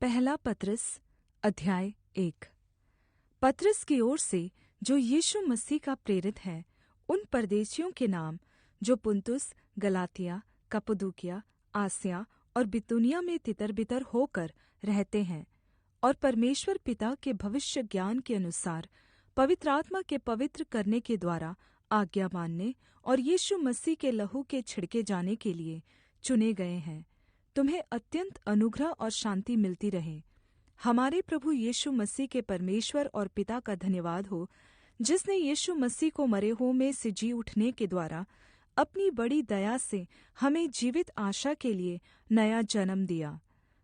पहला पत्रस अध्याय 1। पत्रस की ओर से जो यीशु मसीह का प्रेरित है, उन परदेशियों के नाम जो पुन्तुस, गलातिया, कप्पदूकिया, आसिया और बितूनिया में तितर-बितर होकर रहते हैं, और परमेश्वर पिता के भविष्य ज्ञान के अनुसार पवित्र आत्मा के पवित्र करने के द्वारा आज्ञा मानने और यीशु मसीह के लहू के छिड़के जाने के लिए चुने गए हैं, तुम्हें अत्यन्त अनुग्रह और शान्ति मिलती रहे। हमारे प्रभु यीशु मसीह के परमेश्वर और पिता का धन्यवाद हो, जिसने यीशु मसीह को मरे हुओं में से जी उठने के द्वारा अपनी बड़ी दया से हमें जीवित आशा के लिए नया जन्म दिया,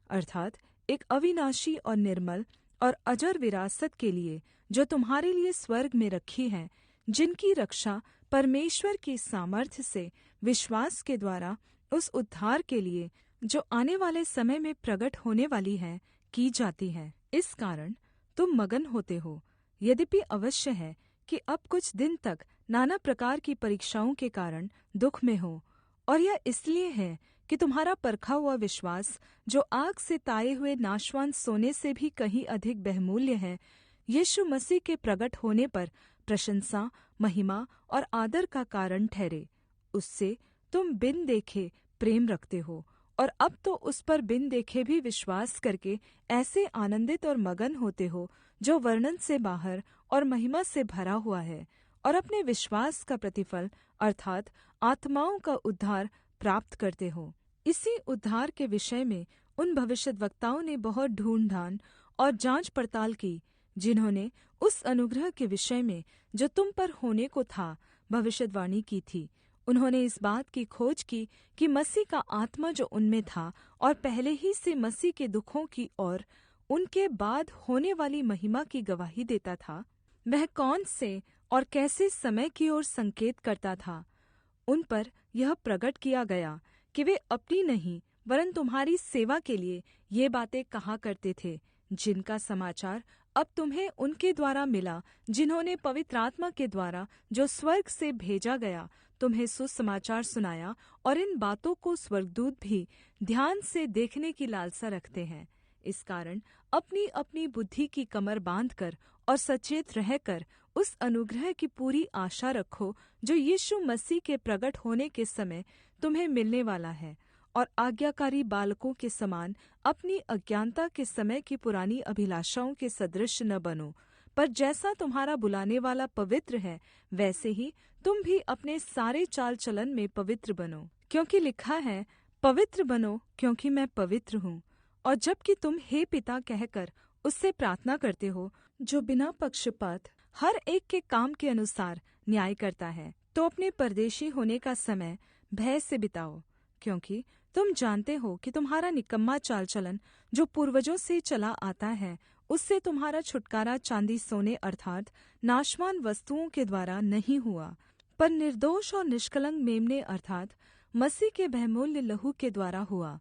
अर्थात् एक अविनाशी और निर्मल और अजर विरासत के लिए, जो तुम्हारे लिए स्वर्ग में रखी है, जिनकी रक्षा परमेश्वर की सामर्थ्य से विश्वास के द्वारा उस उद्धार के लिए जो आने वाले समय में प्रगट होने वाली है की जाती है। इस कारण तुम मगन होते हो, यद्यपि अवश्य है कि अब कुछ दिन तक नाना प्रकार की परीक्षाओं के कारण दुख में हो, और यह इसलिए है कि तुम्हारा परखा हुआ विश्वास, जो आग से ताए हुए नाशवान सोने से भी कहीं अधिक बहुमूल्य है, यीशु मसीह के प्रगट होने पर प्रशंसा, महिमा और आदर का कारण ठहरे। उससे तुम बिन देखे प्रेम रखते हो, और अब तो उस पर बिन देखे भी विश्वास करके ऐसे आनन्दित और मगन होते हो, जो वर्णन से बाहर और महिमा से भरा हुआ है, और अपने विश्वास का प्रतिफल अर्थात् आत्माओं का उद्धार प्राप्त करते हो। इसी उद्धार के विषय में उन भविष्यद्वक्ताओं ने बहुत ढूँढ़ और जाँच पड़ताल की, जिन्होंने उस अनुग्रह के विषय में जो तुम पर होने को था भविष्यद्वाणी की थी। उन्होंने इस बात की खोज की कि मसीह का आत्मा जो उनमें था और पहले ही से मसीह के दुखों की और उनके बाद होने वाली महिमा की गवाही देता था, वह कौन से और कैसे समय की ओर संकेत करता था। उन पर यह प्रगट किया गया कि वे अपनी नहीं वरन तुम्हारी सेवा के लिए ये बातें कहा करते थे, जिनका समाचार अब तुम्हें उनके द्वारा मिला, जिन्होंने पवित्र आत्मा के द्वारा जो स्वर्ग से भेजा गया तुम्हें सुसमाचार सुनाया, और इन बातों को स्वर्गदूत भी ध्यान से देखने की लालसा रखते हैं। इस कारण अपनी अपनी बुद्धि की कमर बांधकर और सचेत रहकर उस अनुग्रह की पूरी आशा रखो, जो यीशु मसीह के प्रगट होने के समय तुम्हें मिलने वाला है, और आज्ञाकारी बालकों के समान अपनी अज्ञानता के समय की पुरानी अभिलाषाओं के सदृश न बनो, पर जैसा तुम्हारा बुलाने वाला पवित्र है, वैसे ही तुम भी अपने सारे चाल चलन में पवित्र बनो। क्योंकि लिखा है, पवित्र बनो क्योंकि मैं पवित्र हूँ। और जबकि तुम हे पिता कहकर उससे प्रार्थना करते हो, जो बिना पक्षपात हर एक के काम के अनुसार न्याय करता है, तो अपने परदेशी होने का समय भय से बिताओ, क्योंकि तुम जानते हो कि तुम्हारा निकम्मा चाल चलन जो पूर्वजों से चला आता है, उससे तुम्हारा छुटकारा चाँदी सोने अर्थात् नाशवान वस्तुओं के द्वारा नहीं हुआ, पर निर्दोष और निष्कलंक मेम्ने अर्थात् मसीह के बहुमूल्य लहू के द्वारा हुआ।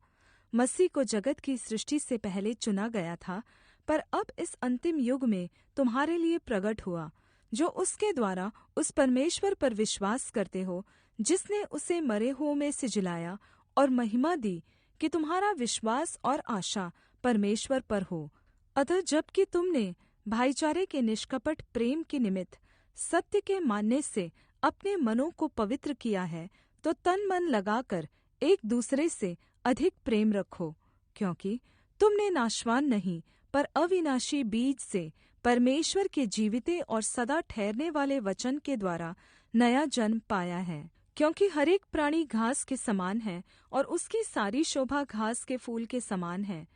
मसीह को जगत की सृष्टि से पहले चुना गया था, पर अब इस अंतिम युग में तुम्हारे लिए प्रगट हुआ, जो उसके द्वारा उस परमेश्वर पर विश्वास करते हो, जिसने उसे मरे हुओं में से जिलाया और महिमा दी, कि तुम्हारा विश्वास और आशा परमेश्वर पर हो। अतः जबकि तुमने भाईचारे के निष्कपट प्रेम के निमित्त सत्य के मानने से अपने मनों को पवित्र किया है, तो तन मन लगाकर एक दूसरे से अधिक प्रेम रखो, क्योंकि तुमने नाशवान नहीं पर अविनाशी बीज से परमेश्वर के जीविते और सदा ठहरने वाले वचन के द्वारा नया जन्म पाया है। क्योंकि हर एक प्राणी घास के समान है, और उसकी सारी शोभा घास के फूल के समान है।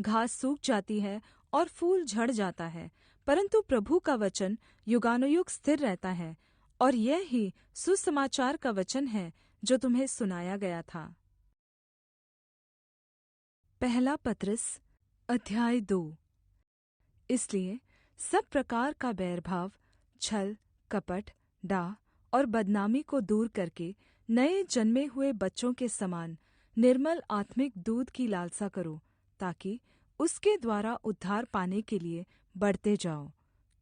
घास सूख जाती है और फूल झड़ जाता है, परंतु प्रभु का वचन युगानुयुग स्थिर रहता है। और यह ही सुसमाचार का वचन है जो तुम्हें सुनाया गया था। पहला पत्रस अध्याय 2। इसलिए सब प्रकार का बैरभाव, छल, कपट, डाह और बदनामी को दूर करके नए जन्मे हुए बच्चों के समान निर्मल आत्मिक दूध की लालसा करो, ताकि उसके द्वारा उद्धार पाने के लिए बढ़ते जाओ,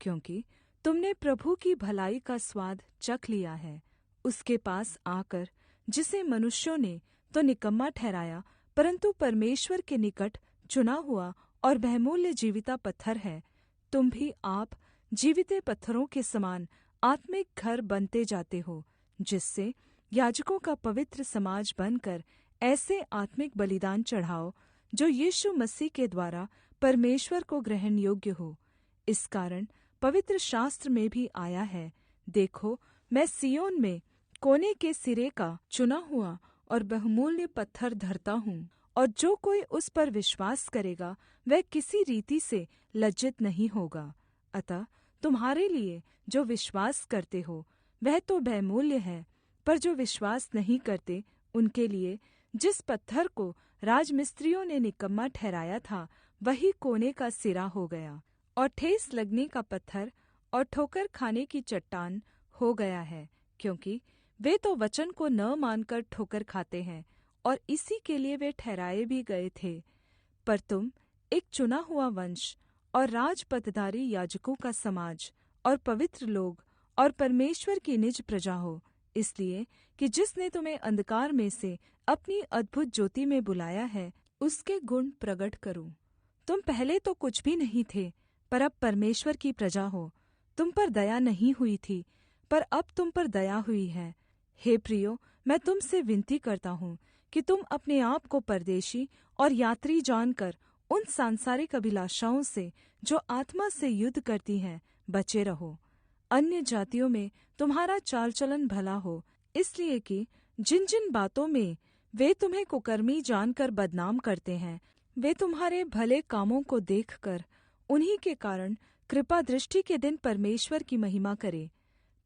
क्योंकि तुमने प्रभु की भलाई का स्वाद चख लिया है। उसके पास आकर, जिसे मनुष्यों ने तो निकम्मा ठहराया, परन्तु परमेश्वर के निकट चुना हुआ और बहुमूल्य जीविता पत्थर है, तुम भी आप जीविते पत्थरों के समान आत्मिक घर बनते जाते हो, जिससे याजकों का पवित्र समाज बनकर ऐसे आत्मिक बलिदान चढ़ाओ जो यीशु मसीह के द्वारा परमेश्वर को ग्रहण योग्य हो। इस कारण पवित्र शास्त्र में भी आया है, देखो मैं सिय्योन में कोने के सिरे का चुना हुआ और बहुमूल्य पत्थर धरता हूँ, और जो कोई उस पर विश्वास करेगा वह किसी रीति से लज्जित नहीं होगा। अतः तुम्हारे लिए जो विश्वास करते हो वह तो बहुमूल्य है, पर जो विश्वास नहीं करते उनके लिए जिस पत्थर को राजमिस्त्रियों ने निकम्मा ठहराया था वही कोने का सिरा हो गया, और ठेस लगने का पत्थर और ठोकर खाने की चट्टान हो गया है, क्योंकि वे तो वचन को न मानकर ठोकर खाते हैं, और इसी के लिए वे ठहराए भी गए थे। पर तुम एक चुना हुआ वंश और राजपदधारी याजकों का समाज और पवित्र लोग और परमेश्वर की निज प्रजा हो, इसलिए कि जिसने तुम्हें अंधकार में से अपनी अद्भुत ज्योति में बुलाया है उसके गुण प्रगट करो। तुम पहले तो कुछ भी नहीं थे, पर अब परमेश्वर की प्रजा हो। तुम पर दया नहीं हुई थी, पर अब तुम पर दया हुई है। हे प्रियो, मैं तुम से विनती करता हूँ कि तुम अपने आप को परदेशी और यात्री जानकर उन सांसारिक अभिलाषाओं से जो आत्मा से युद्ध करती हैं बचे रहो। अन्य जातियों में तुम्हारा चाल चलन भला हो, इसलिए कि जिन जिन बातों में वे तुम्हें कुकर्मी जानकर बदनाम करते हैं, वे तुम्हारे भले कामों को देखकर उन्हीं के कारण कृपा दृष्टि के दिन परमेश्वर की महिमा करे।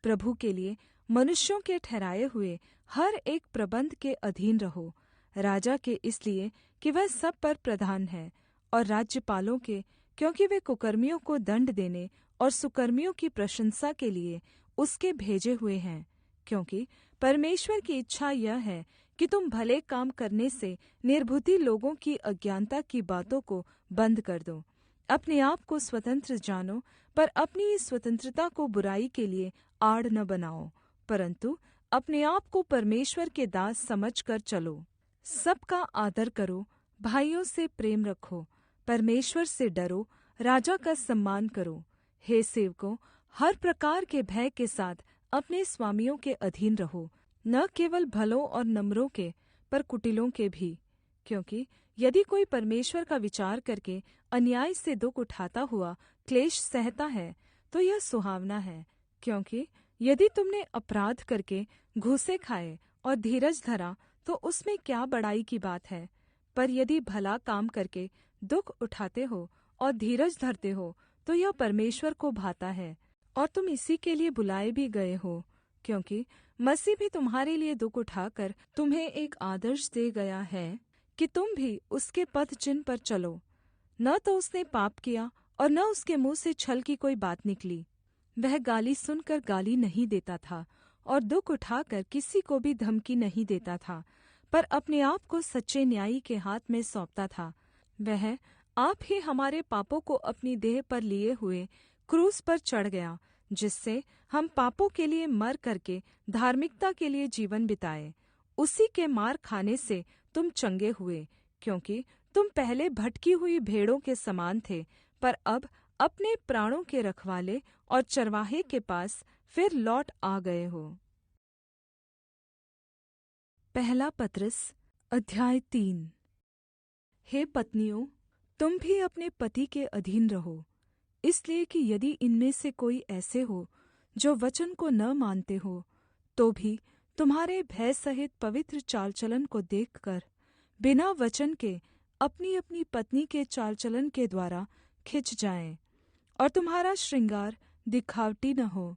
प्रभु के लिए मनुष्यों के ठहराए हुए हर एक प्रबंध के अधीन रहो, राजा के इसलिए कि वह सब पर प्रधान है, और राज्यपालों के क्योंकि वे कुकर्मियों को दंड देने और सुकर्मियों की प्रशंसा के लिए उसके भेजे हुए हैं। क्योंकि परमेश्वर की इच्छा यह है कि तुम भले काम करने से निर्बुद्धि लोगों की अज्ञानता की बातों को बंद कर दो। अपने आप को स्वतंत्र जानो, पर अपनी इस स्वतंत्रता को बुराई के लिए आड़ न बनाओ, परंतु अपने आप को परमेश्वर के दास समझकर चलो। सबका आदर करो, भाइयों से प्रेम रखो, परमेश्वर से डरो, राजा का सम्मान करो। हे सेवकों, हर प्रकार के भय के साथ अपने स्वामियों के अधीन रहो, न केवल भलों और नम्रों के, पर कुटिलों के भी। क्योंकि यदि कोई परमेश्वर का विचार करके अन्याय से दुख उठाता हुआ क्लेश सहता है तो यह सुहावना है। क्योंकि यदि तुमने अपराध करके घूसे खाए और धीरज धरा तो उसमें क्या बड़ाई की बात है। पर यदि भला काम करके दुख उठाते हो और धीरज धरते हो तो यह परमेश्वर को भाता है, और तुम इसी के लिए बुलाए भी गए हो। क्योंकि मसीह भी तुम्हारे लिए दुख उठाकर तुम्हें एक आदर्श दे गया है कि तुम भी उसके पथ चिन्ह पर चलो। न तो उसने पाप किया और न उसके मुँह से छल की कोई बात निकली। वह गाली सुनकर गाली नहीं देता था और दुख उठाकर किसी को भी धमकी नहीं देता था, पर अपने आप को सच्चे न्यायी के हाथ में सौंपता था। वह आप ही हमारे पापों को अपनी देह पर लिए हुए क्रूस पर चढ़ गया, जिससे हम पापों के लिए मर करके धार्मिकता के लिए जीवन बिताए। उसी के मार खाने से तुम चंगे हुए, क्योंकि तुम पहले भटकी हुई भेड़ों के समान थे, पर अब अपने प्राणों के रखवाले और चरवाहे के पास फिर लौट आ गए हो। पहला पत्रस अध्याय 3। हे पत्नियों, तुम भी अपने पति के अधीन रहो, इसलिए कि यदि इनमें से कोई ऐसे हो जो वचन को न मानते हो, तो भी तुम्हारे भय सहित पवित्र चाल चलन को देखकर बिना वचन के अपनी अपनी पत्नी के चाल चलन के द्वारा खिंच जाएं, और तुम्हारा श्रृंगार दिखावटी न हो,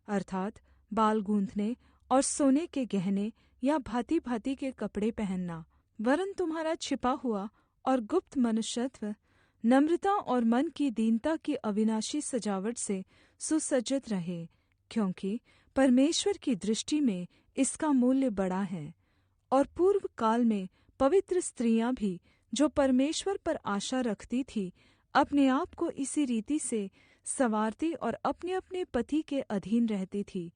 अर्थात बाल गूँथने और सोने के गहने या भाँति भाँति के कपड़े पहनना, वरन तुम्हारा छिपा हुआ और गुप्त मनुष्यत्व नम्रता और मन की दीनता की अविनाशी सजावट से सुसज्जित रहे, क्योंकि परमेश्वर की दृष्टि में इसका मूल्य बड़ा है। और पूर्व काल में पवित्र स्त्रियां भी जो परमेश्वर पर आशा रखती थी, अपने आप को इसी रीति से संवारती और अपने अपने पति के अधीन रहती थी,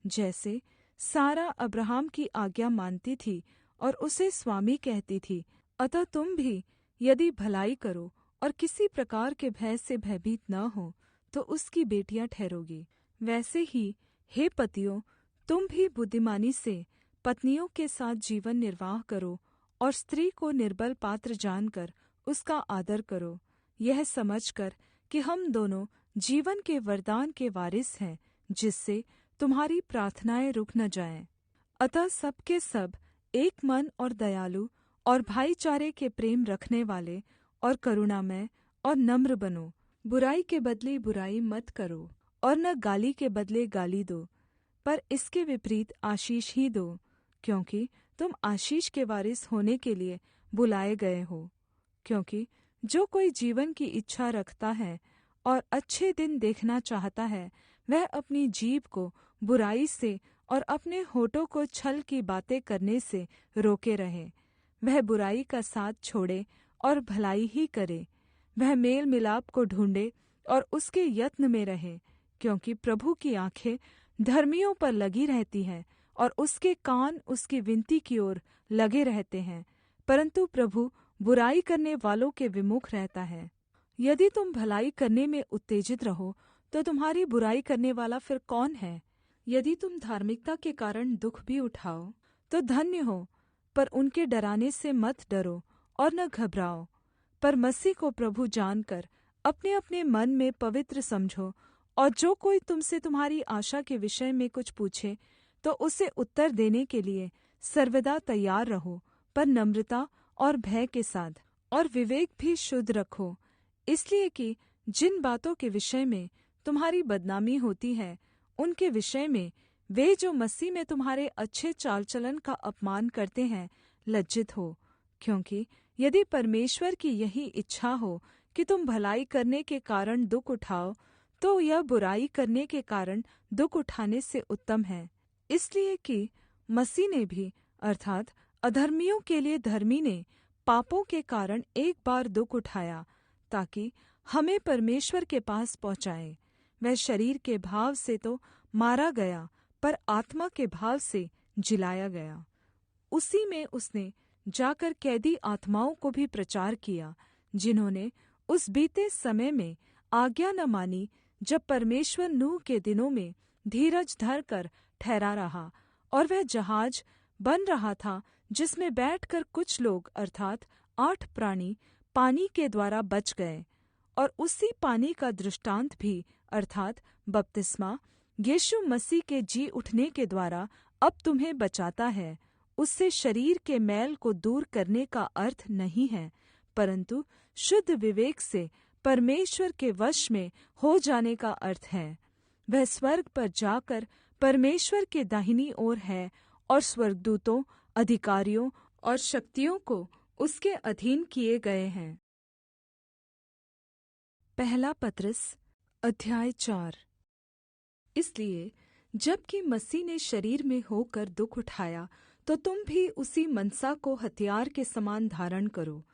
जैसे सारा अब्राहम की आज्ञा मानती थी और उसे स्वामी कहती थी। अतः तुम भी यदि भलाई करो और किसी प्रकार के भय से भयभीत न हो, तो उसकी बेटियां ठहरोगी। वैसे ही हे पतियों, तुम भी बुद्धिमानी से पत्नियों के साथ जीवन निर्वाह करो और स्त्री को निर्बल पात्र जानकर उसका आदर करो, यह समझकर कि हम दोनों जीवन के वरदान के वारिस हैं, जिससे तुम्हारी प्रार्थनाएँ रुक न जाएँ। अतः सब के सब एक मन और दयालु और भाईचारे के प्रेम रखने वाले और करुणामय और नम्र बनो। बुराई के बदले बुराई मत करो और न गाली के बदले गाली दो, पर इसके विपरीत आशीष ही दो, क्योंकि तुम आशीष के वारिस होने के लिए बुलाए गए हो। क्योंकि जो कोई जीवन की इच्छा रखता है और अच्छे दिन देखना चाहता है, वह अपनी जीभ को बुराई से और अपने होठों को छल की बातें करने से रोके रहे। वह बुराई का साथ छोड़े और भलाई ही करे। वह मेल मिलाप को ढूँढे और उसके यत्न में रहे, क्योंकि प्रभु की आँखें धर्मियों पर लगी रहती हैं और उसके कान उसकी विनती की ओर लगे रहते हैं, परन्तु प्रभु बुराई करने वालों के विमुख रहता है। यदि तुम भलाई करने में उत्तेजित रहो, तो तुम्हारी बुराई करने वाला फिर कौन है? यदि तुम धार्मिकता के कारण दुख भी उठाओ, तो धन्य हो, पर उनके डराने से मत डरो और न घबराओ। पर मसीह को प्रभु जानकर अपने-अपने मन में पवित्र समझो, और जो कोई तुमसे तुम्हारी आशा के विषय में कुछ पूछे, तो उसे उत्तर देने के लिए सर्वदा तैयार रहो, पर नम्रता और भय के साथ, और विवेक भी शुद्ध रखो। इसलिए कि जिन बातों के विषय में तुम्हारी बदनामी होती है, उनके विषय में वे जो मसीह में तुम्हारे अच्छे चाल चलन का अपमान करते हैं लज्जित हो। क्योंकि यदि परमेश्वर की यही इच्छा हो कि तुम भलाई करने के कारण दुख उठाओ, तो यह बुराई करने के कारण दुख उठाने से उत्तम है। इसलिए कि मसीह ने भी, अर्थात् अधर्मियों के लिए धर्मी ने, पापों के कारण एक बार दुख उठाया, ताकि हमें परमेश्वर के पास पहुँचाए। वह शरीर के भाव से तो मारा गया, पर आत्मा के भाव से जिलाया गया। उसी में उसने जाकर कैदी आत्माओं को भी प्रचार किया, जिन्होंने उस बीते समय में आज्ञा न मानी, जब परमेश्वर नूह के दिनों में धीरज धरकर ठहरा रहा, और वह जहाज बन रहा था, जिसमें बैठकर कुछ लोग अर्थात् 8 प्राणी पानी के द्वारा बच गए। और उसी पानी का दृष्टांत भी अर्थात् बपतिस्मा यीशु मसीह के जी उठने के द्वारा अब तुम्हें बचाता है। उससे शरीर के मैल को दूर करने का अर्थ नहीं है, परन्तु शुद्ध विवेक से परमेश्वर के वश में हो जाने का अर्थ है। वह स्वर्ग पर जाकर परमेश्वर के दाहिनी ओर है, और स्वर्गदूतों, अधिकारियों और शक्तियों को उसके अधीन किए गए हैं। पहला पत्रस अध्याय 4। इसलिए जबकि मसीह ने शरीर में होकर दुख उठाया, तो तुम भी उसी मनसा को हथियार के समान धारण करो।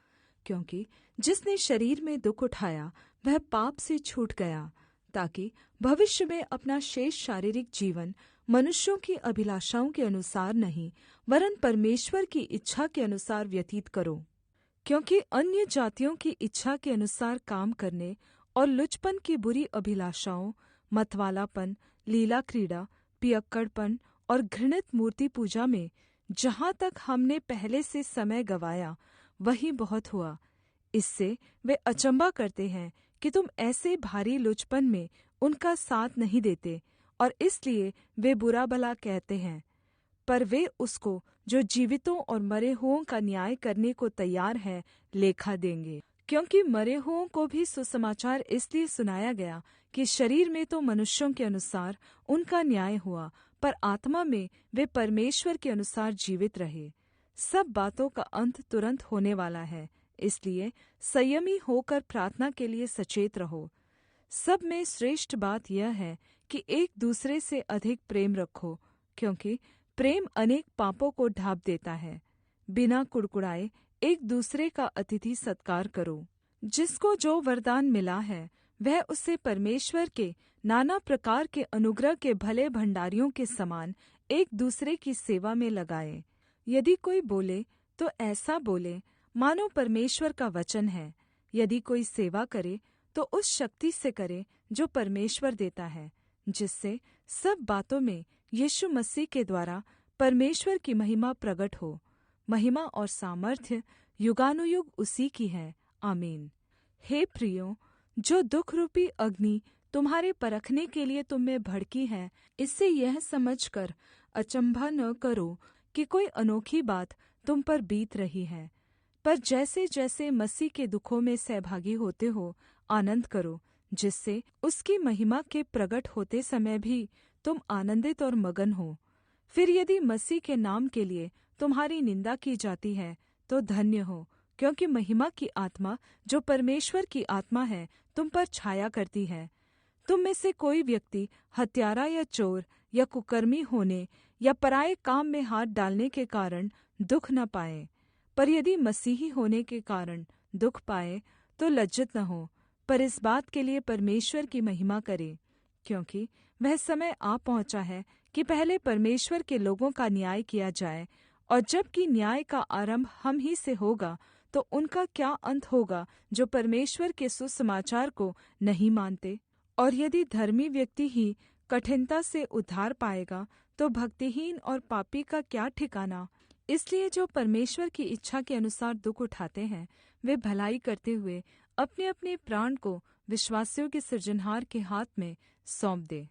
क्योंकि जिसने शरीर में दुख उठाया, वह पाप से छूट गया, ताकि भविष्य में अपना शेष शारीरिक जीवन मनुष्यों की अभिलाषाओं के अनुसार नहीं, वरन परमेश्वर की इच्छा के अनुसार व्यतीत करो। क्योंकि अन्य जातियों की इच्छा के अनुसार काम करने और लुचपन की बुरी अभिलाषाओं, मतवालापन, लीला क्रीड़ा, पियक्कड़पन और घृणित मूर्ति पूजा में जहाँ तक हमने पहले से समय गँवाया, वही बहुत हुआ। इससे वे अचम्भा करते हैं कि तुम ऐसे भारी लुचपन में उनका साथ नहीं देते, और इसलिए वे बुरा भला कहते हैं। पर वे उसको जो जीवितों और मरे हुओं का न्याय करने को तैयार है लेखा देंगे। क्योंकि मरे हुओं को भी सुसमाचार इसलिए सुनाया गया कि शरीर में तो मनुष्यों के अनुसार उनका न्याय हुआ, पर आत्मा में वे परमेश्वर के अनुसार जीवित रहे। सब बातों का अंत तुरंत होने वाला है, इसलिए संयमी होकर प्रार्थना के लिए सचेत रहो। सब में श्रेष्ठ बात यह है कि एक दूसरे से अधिक प्रेम रखो, क्योंकि प्रेम अनेक पापों को ढाँप देता है। बिना कुड़कुड़ाए एक दूसरे का अतिथि सत्कार करो। जिसको जो वरदान मिला है, वह उसे परमेश्वर के नाना प्रकार के अनुग्रह के भले भंडारियों के समान एक दूसरे की सेवा में लगाए। यदि कोई बोले तो ऐसा बोले मानो परमेश्वर का वचन है, यदि कोई सेवा करे तो उस शक्ति से करे जो परमेश्वर देता है, जिससे सब बातों में यीशु मसीह के द्वारा परमेश्वर की महिमा प्रगट हो। महिमा और सामर्थ्य युगानुयुग उसी की है। आमीन। हे प्रियो, जो दुख रूपी अग्नि तुम्हारे परखने के लिए तुम में भड़की है, इससे यह समझकर अचम्भा न करो कि कोई अनोखी बात तुम पर बीत रही है। पर जैसे जैसे मसीह के दुखों में सहभागी होते हो, आनंद करो, जिससे उसकी महिमा के प्रगट होते समय भी तुम आनंदित और मगन हो। फिर यदि मसीह के नाम के लिए तुम्हारी निंदा की जाती है तो धन्य हो, क्योंकि महिमा की आत्मा जो परमेश्वर की आत्मा है तुम पर छाया करती है। तुम में से कोई व्यक्ति हत्यारा या चोर या कुकर्मी होने या पराए काम में हाथ डालने के कारण दुख न पाए। पर यदि मसीही होने के कारण दुख पाए तो लज्जित न हो, पर इस बात के लिए परमेश्वर की महिमा करे, क्योंकि वह समय आ पहुँचा है कि पहले परमेश्वर के लोगों का न्याय किया जाए, और जबकि न्याय का आरंभ हम ही से होगा तो उनका क्या अंत होगा जो परमेश्वर के सुसमाचार को नहीं मानते। और यदि धर्मी व्यक्ति ही कठिनता से उद्धार पाएगा तो भक्तिहीन और पापी का क्या ठिकाना। इसलिए जो परमेश्वर की इच्छा के अनुसार दुख उठाते हैं, वे भलाई करते हुए अपने अपने प्राण को विश्वासियों के सृजनहार के हाथ में सौंप दे।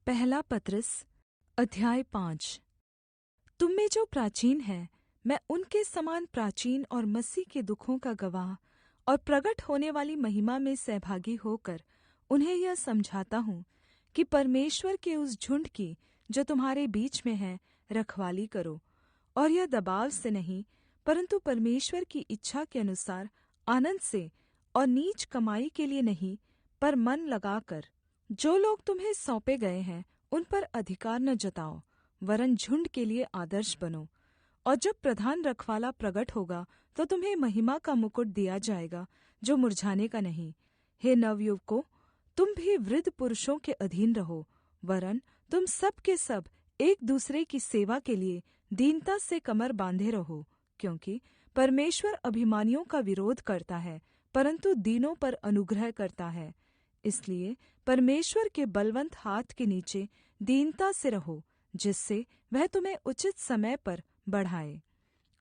पहला पत्रस अध्याय 5। तुम में जो प्राचीन है, मैं उनके समान प्राचीन और मसीह के दुखों का गवाह और प्रगट होने वाली महिमा में सहभागी होकर उन्हें यह समझाता हूँ कि परमेश्वर के उस झुंड की जो तुम्हारे बीच में है रखवाली करो, और यह दबाव से नहीं परंतु परमेश्वर की इच्छा के अनुसार आनंद से, और नीच कमाई के लिए नहीं पर मन लगाकर। जो लोग तुम्हें सौंपे गए हैं उन पर अधिकार न जताओ, वरन झुंड के लिए आदर्श बनो। और जब प्रधान रखवाला प्रगट होगा तो तुम्हें महिमा का मुकुट दिया जाएगा जो मुरझाने का नहीं। हे नवयुवकों, तुम भी वृद्ध पुरुषों के अधीन रहो, वरन तुम सब के सब एक दूसरे की सेवा के लिए दीनता से कमर बांधे रहो, क्योंकि परमेश्वर अभिमानियों का विरोध करता है परंतु दीनों पर अनुग्रह करता है। इसलिए परमेश्वर के बलवन्त हाथ के नीचे दीनता से रहो, जिससे वह तुम्हें उचित समय पर बढ़ाए।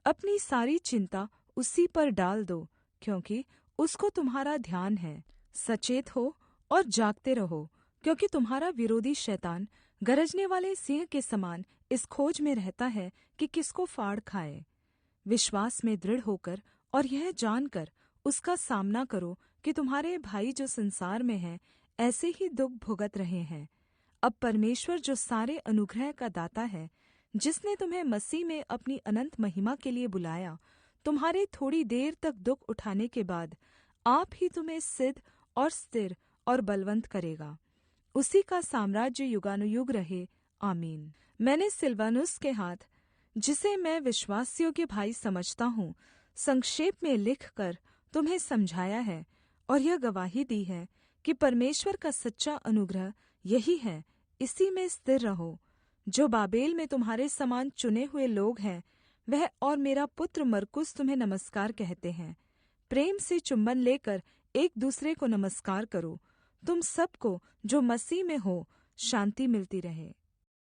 अपनी सारी चिंता उसी पर डाल दो, क्योंकि उसको तुम्हारा ध्यान है। सचेत हो और जागते रहो, क्योंकि तुम्हारा विरोधी शैतान गरजने वाले सिंह के समान इस खोज में रहता है कि किसको फाड़ खाए। विश्वास में दृढ़ होकर और यह जानकर उसका सामना करो कि तुम्हारे भाई जो संसार में हैं ऐसे ही दुख भुगत रहे हैं। अब परमेश्वर जो सारे अनुग्रह का दाता है, जिसने तुम्हें मसीह में अपनी अनंत महिमा के लिए बुलाया, तुम्हारे थोड़ी देर तक दुख उठाने के बाद आप ही तुम्हें सिद्ध और स्थिर और बलवन्त करेगा। उसी का साम्राज्य युगानुयुग रहे। आमीन। मैंने सिलवानुस के हाथ, जिसे मैं विश्वासयोग्य भाई समझता हूँ, संक्षेप में लिखकर तुम्हें समझाया है, और यह गवाही दी है कि परमेश्वर का सच्चा अनुग्रह यही है, इसी में स्थिर रहो। जो बाबेल में तुम्हारे समान चुने हुए लोग हैं, वह और मेरा पुत्र मरकुस तुम्हें नमस्कार कहते हैं। प्रेम से चुम्बन लेकर एक दूसरे को नमस्कार करो। तुम सबको जो मसीह में हो शान्ति मिलती रहे।